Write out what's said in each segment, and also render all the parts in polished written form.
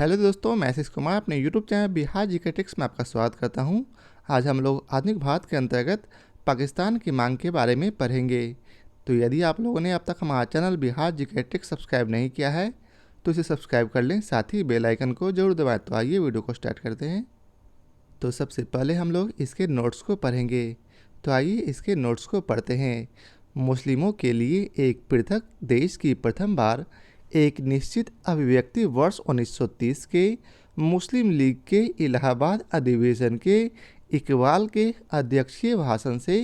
Hello दोस्तों, मैं आशीष कुमार अपने YouTube channel Bihar GK tips में आपका स्वागत करता हूं। आज हम लोग आधुनिक भारत के अंतर्गत पाकिस्तान की मांग के बारे में पढ़ेंगे। तो यदि आप लोगों ने अब तक हमारा channel Bihar GK tips subscribe नहीं किया है तो इसे सब्सक्राइब कर लें, साथ ही बेल आइकन को जरूर दबाएं। तो आइए वीडियो को स्टार्ट करते हैं। तो सबसे पहले हम लोग इसके नोट्स को पढ़ेंगे। तो आइए इसके नोट्स को पढ़ते हैं। मुस्लिमों के लिए एक पृथक देश की प्रथम बार एक निश्चित अभिव्यक्ति वर्ष 1930 के मुस्लिम लीग के इलाहाबाद अधिवेशन के इकबाल के अध्यक्षीय भाषण से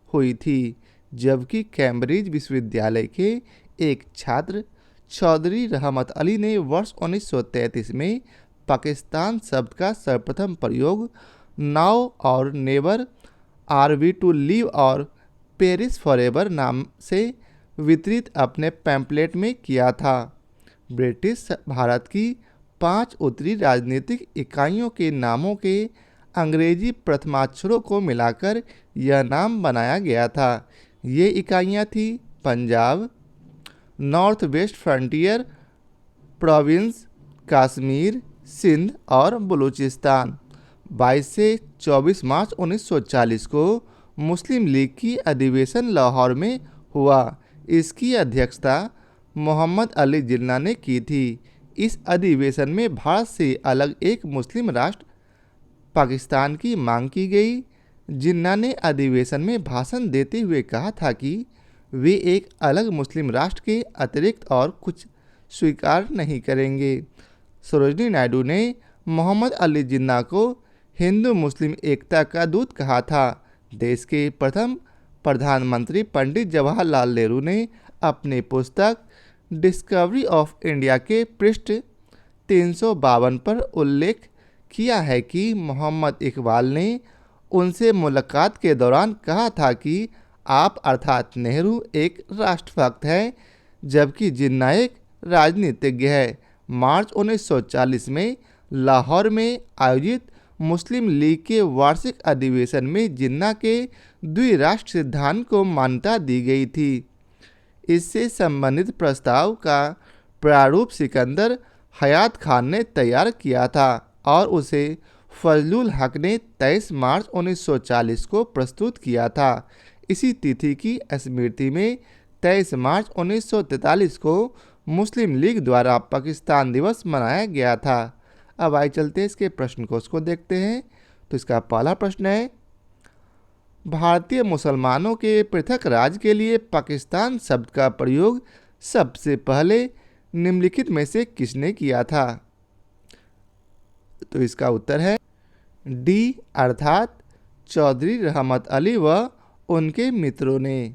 हुई थी, जबकि कैम्ब्रिज विश्वविद्यालय के एक छात्र चौधरी रहमत अली ने वर्ष 1933 में पाकिस्तान शब्द का सर्वप्रथम प्रयोग now or never are we to live or perish forever नाम से वितरित अपने पैम्पलेट में किया था। ब्रिटिश भारत की 5 उत्तरी राजनीतिक इकाइयों के नामों के अंग्रेजी प्रथमाक्षरों को मिलाकर यह नाम बनाया गया था। ये इकाइयाँ थी Punjab, North West Frontier Province, Kashmir, Sindh और बलूचिस्तान। 22 से 24 मार्च 1940 को मुस्लिम लीग की अधिवेशन लाहौर में हुआ। इसकी अध्यक्षता मोहम्मद अली जिन्ना ने की थी। इस अधिवेशन में भारत से अलग एक मुस्लिम राष्ट्र पाकिस्तान की मांग की गई। जिन्ना ने अधिवेशन में भाषण देते हुए कहा था कि वे एक अलग मुस्लिम राष्ट्र के अतिरिक्त और कुछ स्वीकार नहीं करेंगे। सरोजनी नायडू ने मोहम्मद अली जिन्ना को हिंदू मुस्लिम एकता का दूत कहा था। देश के प्रथम प्रधानमंत्री पंडित जवाहरलाल नेहरू ने अपनी पुस्तक डिस्कवरी ऑफ इंडिया के पृष्ठ 352 पर उल्लेख किया है कि मोहम्मद इकबाल ने उनसे मुलाकात के दौरान कहा था कि आप अर्थात नेहरू एक राष्ट्रभक्त हैं, जबकि जिन्ना एक राजनीतिज्ञ है। मार्च 1940 में लाहौर में आयोजित मुस्लिम लीग के वार्षिक अधिवेशन में जिन्ना के द्विराष्ट्र सिद्धांत को मान्यता दी गई थी। इससे संबंधित प्रस्ताव का प्रारूप सिकंदर हयात खान ने तैयार किया था और उसे फजलुल हक ने 23 मार्च 1940 को प्रस्तुत किया था। इसी तिथि की स्मृति में 23 मार्च 1943 को मुस्लिम लीग द्वारा पाकिस्तान दिवस मनाया गया था। अब आइए चलते इसके प्रश्न कोश को देखते हैं। तो इसका पहला प्रश्न है, भारतीय मुसलमानों के पृथक राज्य के लिए पाकिस्तान शब्द का प्रयोग सबसे पहले निम्नलिखित में से किसने किया था? तो इसका उत्तर है डी, अर्थात चौधरी रहमत अली व उनके मित्रों ने।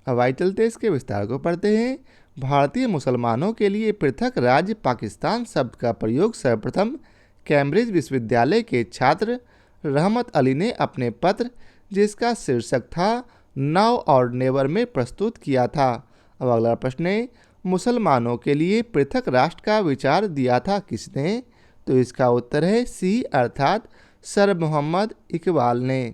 अब आइए चलते इसके विस्तार को पढ़ते हैं। भारतीय मुसलमानों के लिए पृथक राज्य पाकिस्तान शब्द का प्रयोग सर्वप्रथम कैम्ब्रिज विश्वविद्यालय के छात्र रहमत अली ने अपने पत्र, जिसका शीर्षक था नाउ और नेवर, में प्रस्तुत किया था। अब अगला प्रश्न है, मुसलमानों के लिए पृथक राष्ट्र का विचार दिया था किसने? तो इसका उत्तर है सी, अर्थात सर मोहम्मद इकबाल ने।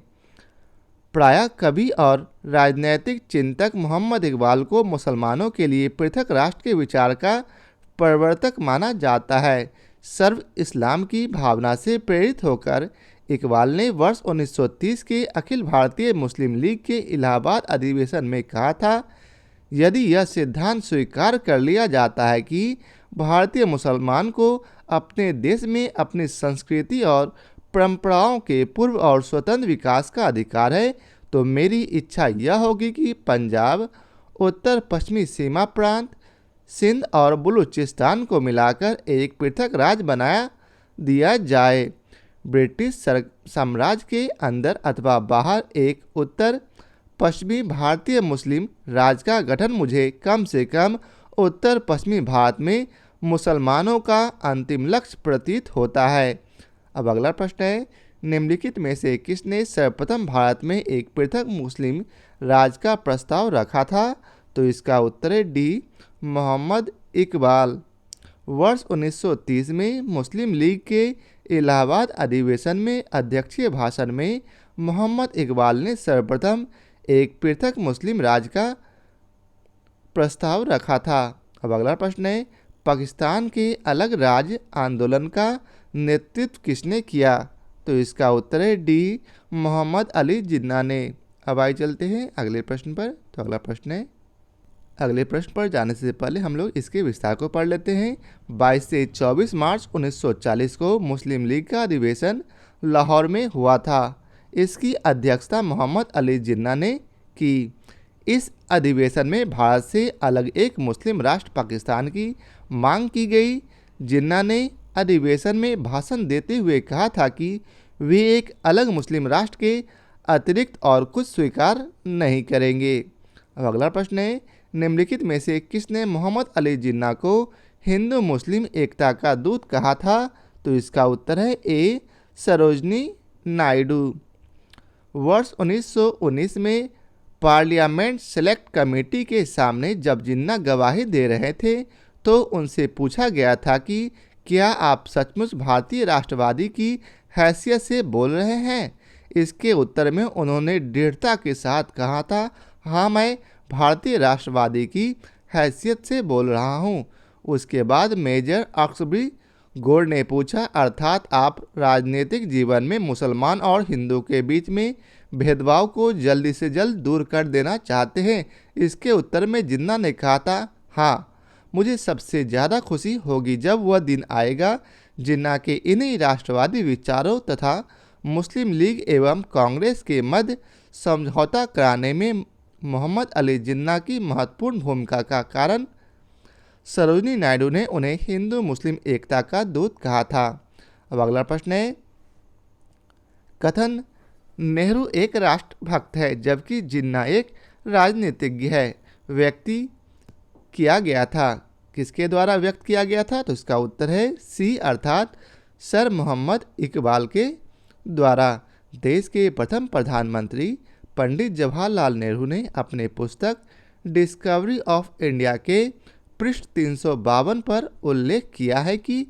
प्रायः कवि और राजनैतिक चिंतक मोहम्मद इकबाल को मुसलमानों के लिए पृथक राष्ट्र के विचार का प्रवर्तक माना जाता है। सर्व इस्लाम की भावना से प्रेरित होकर इकबाल ने वर्ष 1930 के अखिल भारतीय मुस्लिम लीग के इलाहाबाद अधिवेशन में कहा था, यदि यह सिद्धांत स्वीकार कर लिया जाता है कि भारतीय मुसलमान को अपने देश में अपनी संस्कृति और परंपराओं के पूर्व और स्वतंत्र विकास का अधिकार है, तो मेरी इच्छा यह होगी कि पंजाब, उत्तर पश्चिमी सीमा प्रांत, सिंध और बलूचिस्तान को मिलाकर एक पृथक राज्य बना दिया जाए। ब्रिटिश साम्राज्य के अंदर अथवा बाहर एक उत्तर पश्चिमी भारतीय मुस्लिम राज्य का गठन मुझे कम से कम उत्तर पश्चिमी भारत में मुसलमानों का अंतिम लक्ष्य प्रतीत होता है। अब अगला प्रश्न है, निम्नलिखित में से किसने सर्वप्रथम भारत में एक पृथक मुस्लिम राज्य का प्रस्ताव रखा था? तो इसका उत्तर है डी, मोहम्मद इकबाल। वर्ष 1930 में मुस्लिम लीग के इलाहाबाद अधिवेशन में अध्यक्षीय भाषण में मोहम्मद इकबाल ने सर्वप्रथम एक पृथक मुस्लिम राज्य का प्रस्ताव रखा था। अब अगला प्रश्न है, पाकिस्तान के अलग राज्य आंदोलन का नेतृत्व किसने किया? तो इसका उत्तर है डी, मोहम्मद अली जिन्ना ने। अब आइए चलते हैं अगले प्रश्न पर। तो अगला प्रश्न है, अगले प्रश्न पर जाने से पहले हम लोग इसके विस्तार को पढ़ लेते हैं। 22 से 24 मार्च 1940 को मुस्लिम लीग का अधिवेशन लाहौर में हुआ था। इसकी अध्यक्षता मोहम्मद अली जिन्ना ने की। इस अधिवेशन में भारत से अलग एक मुस्लिम राष्ट्र पाकिस्तान की मांग की गई। जिन्ना ने अधिवेशन में भाषण देते हुए कहा था कि वे एक अलग मुस्लिम राष्ट्र के अतिरिक्त और कुछ स्वीकार नहीं करेंगे। अब अगला प्रश्न है, निम्नलिखित में से किसने मोहम्मद अली जिन्ना को हिंदू मुस्लिम एकता का दूत कहा था? तो इसका उत्तर है ए, सरोजनी नायडू। वर्ष 1919 में पार्लियामेंट सेलेक्ट कमेटी के सामने जब जिन्ना गवाही दे रहे थे तो उनसे पूछा गया था कि क्या आप सचमुच भारतीय राष्ट्रवादी की हैसियत से बोल रहे हैं? इसके उत्तर में उन्होंने दृढ़ता के साथ कहा था, हाँ, मैं भारतीय राष्ट्रवादी की हैसियत से बोल रहा हूँ। उसके बाद मेजर अक्सबरी गोर ने पूछा, अर्थात आप राजनीतिक जीवन में मुसलमान और हिंदू के बीच में भेदभाव को जल्दी से जल्द दूर कर देना चाहते हैं? इसके उत्तर में जिन्ना ने कहा था, हाँ, मुझे सबसे ज़्यादा खुशी होगी जब वह दिन आएगा। जिन्ना के इन्हीं राष्ट्रवादी विचारों तथा मुस्लिम लीग एवं कांग्रेस के मध्य समझौता कराने में मोहम्मद अली जिन्ना की महत्वपूर्ण भूमिका का कारण सरोजनी नायडू ने उन्हें हिंदू मुस्लिम एकता का दूत कहा था। अब अगला प्रश्न है, कथन नेहरू एक राष्ट्रभक्त है जबकि जिन्ना एक राजनीतिज्ञ है, व्यक्ति किया गया था, किसके द्वारा व्यक्त किया गया था? तो इसका उत्तर है सी, अर्थात सर मोहम्मद इकबाल के द्वारा। देश के प्रथम प्रधानमंत्री पंडित जवाहरलाल नेहरू ने अपने पुस्तक डिस्कवरी ऑफ इंडिया के पृष्ठ 352 पर उल्लेख किया है कि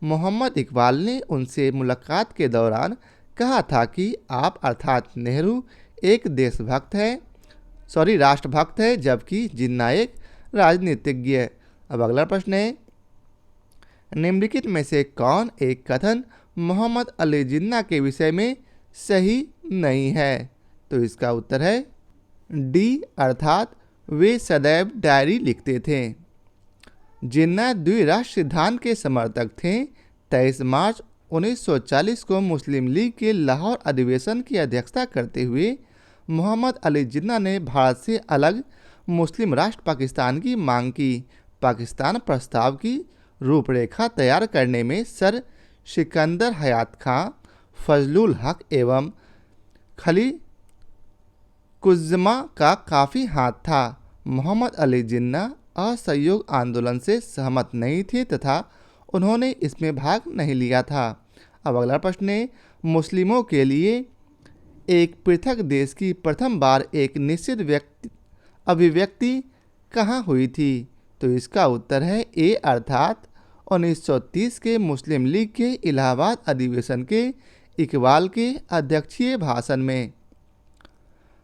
मोहम्मद इकबाल ने उनसे मुलाकात के दौरान कहा था कि आप अर्थात नेहरू एक राष्ट्रभक्त है जबकि जिन्ना एक राजनीतिज्ञ है। अब अगला प्रश्न है, निम्नलिखित में से कौन एक कथन मोहम्मद अली जिन्ना के विषय में सही नहीं है? तो इसका उत्तर है डी, अर्थात वे सदैव डायरी लिखते थे। जिन्ना द्विराष्ट्र सिद्धांत के समर्थक थे। 23 मार्च 1940 को मुस्लिम लीग के लाहौर अधिवेशन की अध्यक्षता करते हुए मोहम्मद अली जिन्ना ने भारत से अलग मुस्लिम राष्ट्र पाकिस्तान की मांग की। पाकिस्तान प्रस्ताव की रूपरेखा तैयार करने में सर सिकंदर हयात खां, फजलुल हक एवं खली कुज्मा का काफ़ी हाथ था। मोहम्मद अली जिन्ना असहयोग आंदोलन से सहमत नहीं थे तथा उन्होंने इसमें भाग नहीं लिया था। अब अगला प्रश्न है, मुस्लिमों के लिए एक पृथक देश की प्रथम बार एक निश्चित अभिव्यक्ति कहाँ हुई थी? तो इसका उत्तर है ए, अर्थात 1930 के मुस्लिम लीग के इलाहाबाद अधिवेशन के इकबाल के अध्यक्षीय भाषण में।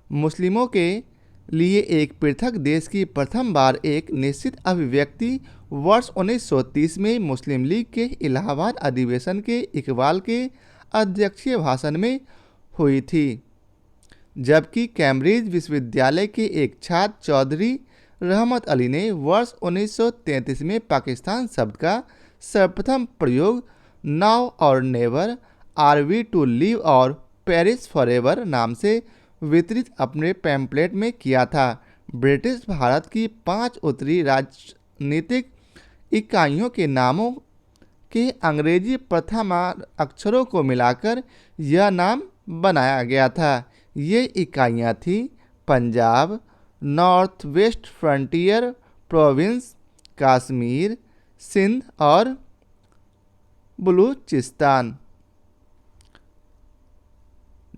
मुस्लिमों के लिए एक पृथक देश की प्रथम बार एक निश्चित अभिव्यक्ति वर्ष 1930 में मुस्लिम लीग के इलाहाबाद अधिवेशन के इकबाल के अध्यक्षीय भाषण में हुई थी, जबकि कैम्ब्रिज विश्वविद्यालय के एक छात्र चौधरी रहमत अली ने वर्ष 1933 में पाकिस्तान शब्द का सर्वप्रथम प्रयोग now or never, are we to live or perish forever नाम से वितरित अपने पैम्पलेट में किया था। ब्रिटिश भारत की 5 उत्तरी राजनीतिक इकाइयों के नामों के अंग्रेजी प्रथम अक्षरों को मिलाकर यह नाम बनाया गया था। ये इकाइयाँ थीं Punjab, North West Frontier Province, Kashmir, Sindh और बलूचिस्तान।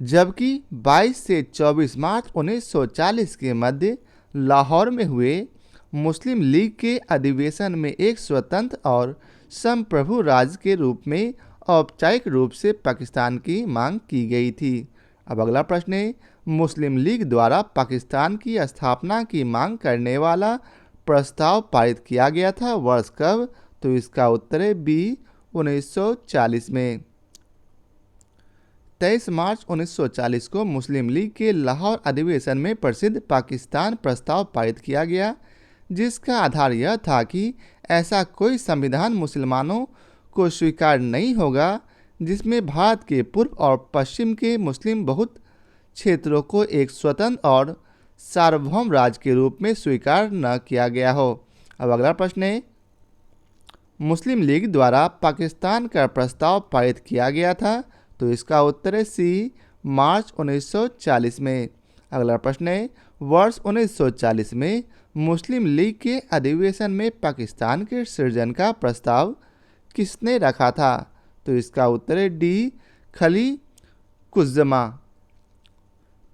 जबकि 22 से 24 मार्च 1940 के मध्य लाहौर में हुए मुस्लिम लीग के अधिवेशन में एक स्वतंत्र और संप्रभु राज्य के रूप में औपचारिक रूप से पाकिस्तान की मांग की गई थी। अब अगला प्रश्न है, मुस्लिम लीग द्वारा पाकिस्तान की स्थापना की मांग करने वाला प्रस्ताव पारित किया गया था, वर्ष कब? तो इसका उत्तर है बी 1940 में। 23 मार्च 1940 को मुस्लिम लीग के लाहौर अधिवेशन में प्रसिद्ध पाकिस्तान प्रस्ताव पारित किया गया, जिसका आधार यह था कि ऐसा कोई संविधान मुसलमानों को स्वीकार नहीं होगा जिसमें भारत के पूर्व और पश्चिम के मुस्लिम बहुत क्षेत्रों को एक स्वतंत्र और सार्वभौम राज्य के रूप में स्वीकार न किया गया हो। अब अगला प्रश्न है, मुस्लिम लीग द्वारा पाकिस्तान का प्रस्ताव पारित किया गया था, तो इसका उत्तर है सी मार्च 1940 में। अगला प्रश्न है, वर्ष 1940 में मुस्लिम लीग के अधिवेशन में पाकिस्तान के सृजन का प्रस्ताव किसने रखा था, तो इसका उत्तर है डी खलीकुज़्ज़मा।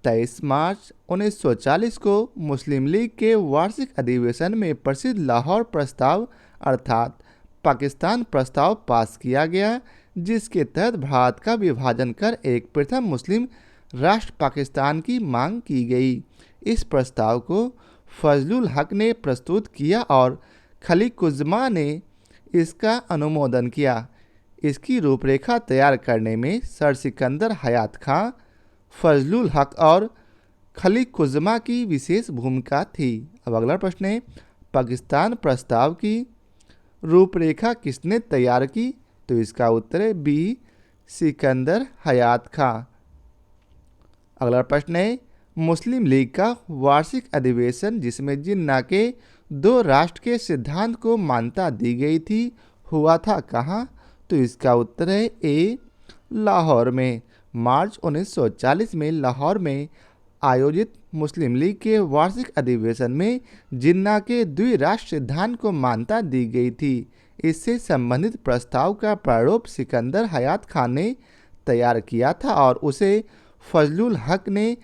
23 मार्च 1940 को मुस्लिम लीग के वार्षिक अधिवेशन में प्रसिद्ध लाहौर प्रस्ताव अर्थात पाकिस्तान प्रस्ताव पास किया गया, जिसके तहत भारत का विभाजन कर एक प्रथम मुस्लिम राष्ट्र पाकिस्तान की मांग की गई। इस प्रस्ताव को फजलुल हक ने प्रस्तुत किया और खलीकुज़्ज़मा ने इसका अनुमोदन किया। इसकी रूपरेखा तैयार करने में सर सिकंदर हयात खां, फजलुल हक और खलीकुज़्ज़मा की विशेष भूमिका थी। अब अगला प्रश्न है, पाकिस्तान प्रस्ताव की रूपरेखा किसने तैयार की, तो इसका उत्तर है बी सिकंदर हयात खां। अगला प्रश्न है, मुस्लिम लीग का वार्षिक अधिवेशन जिसमें जिन्ना के दो राष्ट्र के सिद्धांत को मान्यता दी गई थी हुआ था कहाँ, तो इसका उत्तर है ए लाहौर में। मार्च 1940 में लाहौर में आयोजित मुस्लिम लीग के वार्षिक अधिवेशन में जिन्ना के द्विराष्ट्र सिद्धांत को मान्यता दी गई थी। इससे संबंधित प्रस्ताव का प्रारूप सिकंदर हयात खान ने तैयार किया था और उसे फजलुल हक ने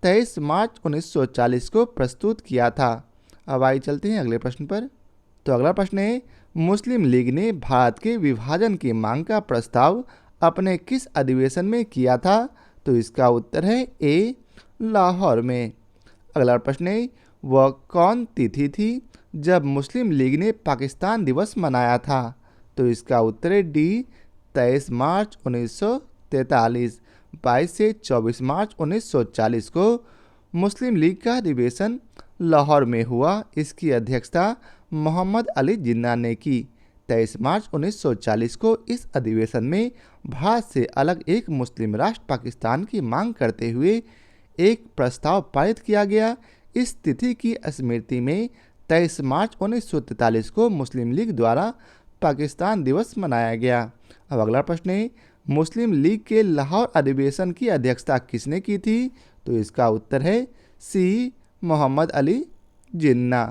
23 मार्च 1940 को प्रस्तुत किया था। अब आइए चलते हैं अगले प्रश्न पर। तो अगला प्रश्न है, मुस्लिम लीग ने भारत के विभाजन की मांग का प्रस्ताव अपने किस अधिवेशन में किया था, तो इसका उत्तर है ए लाहौर में। अगला प्रश्न है, वह कौन तिथि थी जब मुस्लिम लीग ने पाकिस्तान दिवस मनाया था, तो इसका उत्तर है डी 23 मार्च 1943। 22 से 24 मार्च 1940 को मुस्लिम लीग का अधिवेशन लाहौर में हुआ। इसकी अध्यक्षता मोहम्मद अली जिन्ना ने की। 23 मार्च 1940 को इस अधिवेशन में भारत से अलग एक मुस्लिम राष्ट्र पाकिस्तान की मांग करते हुए एक प्रस्ताव पारित किया गया। इस तिथि की स्मृति में 23 मार्च 1943 को मुस्लिम लीग द्वारा पाकिस्तान दिवस मनाया गया। अब अगला प्रश्न है, मुस्लिम लीग के लाहौर अधिवेशन की अध्यक्षता किसने की थी, तो इसका उत्तर है सी मोहम्मद अली जिन्ना।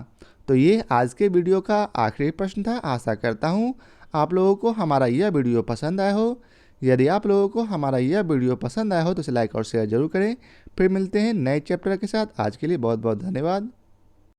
तो ये आज के वीडियो का आखिरी प्रश्न था। आशा करता हूँ आप लोगों को हमारा यह वीडियो पसंद आया हो। यदि आप लोगों को हमारा यह वीडियो पसंद आया हो तो इसे लाइक और शेयर जरूर करें। फिर मिलते हैं नए चैप्टर के साथ। आज के लिए बहुत बहुत धन्यवाद।